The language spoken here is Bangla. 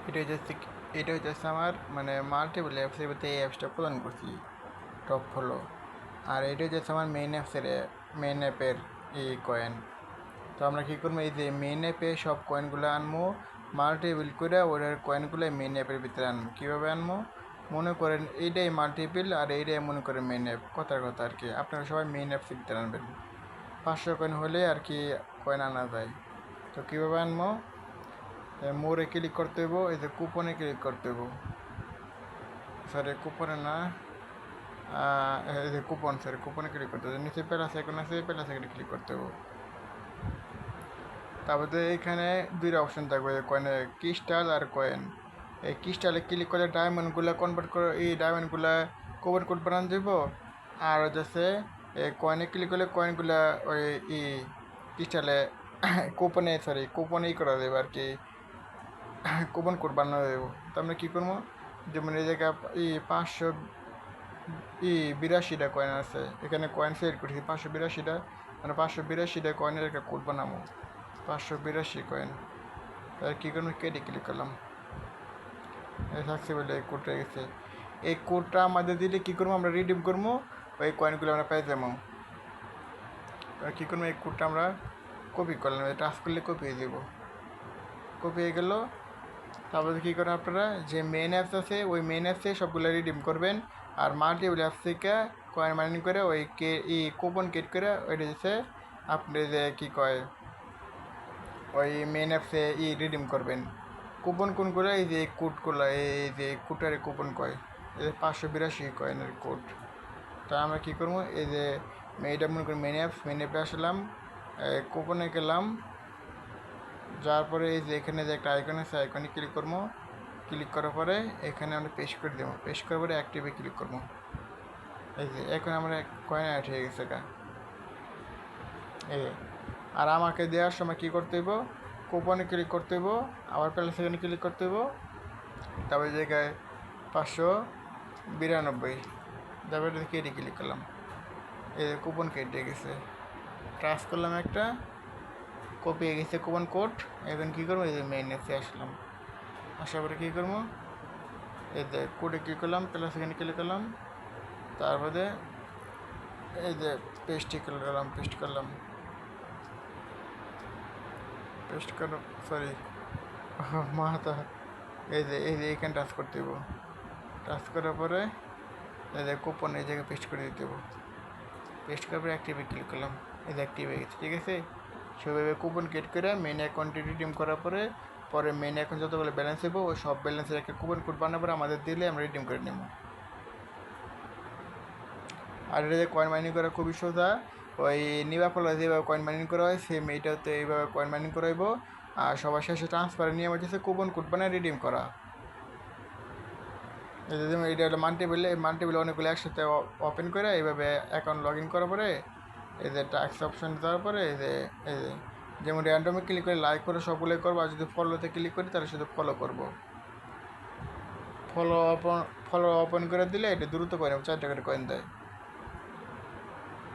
এটা হচ্ছে এটা হচ্ছে আমার মানে মাল্টিপল অ্যাপসের ভিতরে এই অ্যাপসটা প্রদান করছি টপ ফলো। আর এটা হচ্ছে আমার মেইন অ্যাপের এই কয়েন। তো আমরা কী করবো, এই যে মেইন অ্যাপে সব কয়েনগুলো আনবো, মাল্টিপল করে ওটার কয়েনগুলো মেইন অ্যাপের ভিতরে আনবো। কীভাবে আনবো, মনে করেন এইটাই মাল্টিপল আর এইটাই মনে করেন মেইন অ্যাপ, কথার কথা আর কি। আপনারা সবাই মেইন অ্যাপসের ভিতরে আনবেন, 500 কয়েন হলে আর কি কয়েন আনা যায়। তো কীভাবে আনবো, মোরে ক্লিক করতে হইব, এই যে কুপনে ক্লিক করতে হইব, সরি কুপনে না, এই যে কুপন, সরি কুপনে ক্লিক করতে হবে। নিচে প্লাস আইকন আছে, প্লাস আইকনে ক্লিক করতে হবে। তারপরে এখানে দুইটা অপশন থাকবে, কয়েনে ক্রিস্টাল আর কয়েন। এই ক্রিস্টালে ক্লিক করে ডায়মন্ডগুলো কনভার্ট করে, এই ডায়মন্ডগুলো কুপন কোড বানান দেব। আর হচ্ছে এই কয়েনে ক্লিক করলে কয়েনগুলো ওই ই ক্রিস্টালে কুপনেই করা দেবে আর কি, কুপন কোড বানানো দেবো। তো আমরা কী করবো, যেমন এই জায়গায় 582টা কয়েন আছে, এখানে কয়েন সেট করছি 582টা, মানে 582টা কয়েনের একটা কোড বানাবো, 582 কয়েন। তাই কী করবো, কেটে ক্লিক করলাম, থাকছে বলে এই কোডটা গেছে। এই কোডটা আমাদের দিলে কী করবো, আমরা রিডিম করবো, ওই কয়েনগুলো আমরা পেয়ে যাবো। কী করবো, এই কোডটা আমরা কপি করলাম, টাচ করলে কপি হয়ে যাব, কপি হয়ে গেল। তারপরে কী করেন আপনারা, যে মেন অ্যাপস আছে ওই মেন অ্যাপসে সবগুলো রিডিম করবেন। আর মাল্টিপল অ্যাপস থেকে কয়েন মাইনিং করে ওই কুপন কেট করে ওইটা হচ্ছে আপনি যে কী কয় ওই মেন অ্যাপসে রিডিম করবেন। কুপন কোনগুলো, এই যে কোডগুলো, এই যে কোডের কুপন কয়, এই যে 582 কয়েনের কোড। তা আমরা কী করবো, এই যে এইটা মনে করি মেন অ্যাপে আসলাম, কুপনে গেলাম, যাওয়ার পরে এই যে এখানে যে একটা আইকন আছে, আইকনে ক্লিক করবো। ক্লিক করার পরে এখানে আমরা পেস্ট করে দেবো, পেস্ট করার পরে অ্যাক্টিভে ক্লিক করবো। এই যে এখন আমরা কয়েন অ্যাড হয়ে গেছে গা। এই আর আমাকে দেওয়ার সময় কী করতে হইব, কুপনে ক্লিক করতে হইব, আবার প্লাস সেখানে ক্লিক করতে হইব, তারপরে জায়গায় 592, তারপরে কেটে ক্লিক করলাম, এই যে কুপন কেটে গেছে, ট্রাস করলাম একটা, কপি হয়ে গেছে কুপন কোড। এখন কী করবো, এই যে মেইন অ্যাপে আসলাম, আসার পরে কী করবো, এই যে কোডে ক্লিক করলাম, প্লাস এখানে ক্লিক করলাম, তারপরে এই যে পেস্ট করলাম, পেস্ট করলাম, সরি মাথা, এই যে এখানে টাচ করতে দেবো, টাচ করার পরে এই যে কুপন এই জায়গায় পেস্ট করে দিতে দেবো, পেস্ট করার পরে অ্যাক্টিভে ক্লিক করলাম, এই যে অ্যাক্টিভ হয়ে গেছে। ঠিক আছে, সেভাবে কুপন কেট করে মেন অ্যাকাউন্টে রিডিম করার পরে মেন অ্যাকাউন্ট যতগুলো ব্যালেন্স দেবো ওই সব ব্যালেন্সের একটা কুপন কোড বানাবার পরে আমাদের দিলে আমরা রিডিম করে নেব। আর এটা যে কয়েন মাইনিং করা খুবই সোজা, ওই নিবা ফলো যেভাবে কয়েন মাইনিং করা হয় সেম এইটাতে এইভাবে কয়েন মাইনিং করা হইব। আর সবার শেষে ট্রান্সফারের নিয়ম হচ্ছে কুপন কোড বানায় রিডিম করা। যেমন এটা হলো মাল্টিপলে অনেকগুলো একসাথে ওপেন করে এইভাবে অ্যাকাউন্ট লগ ইন করার পরে এই যে ট্যাক্স অপশন দেওয়ার পরে এই যে যেমন র্যান্ডমে ক্লিক করে লাইক করে সবগুলোই করবো, আর যদি ফলোতে ক্লিক করি তাহলে শুধু ফলো করবো। ফলো ওপেন করে দিলে এটা দ্রুত কয়েন 4 টাকার কয়েন দেয়।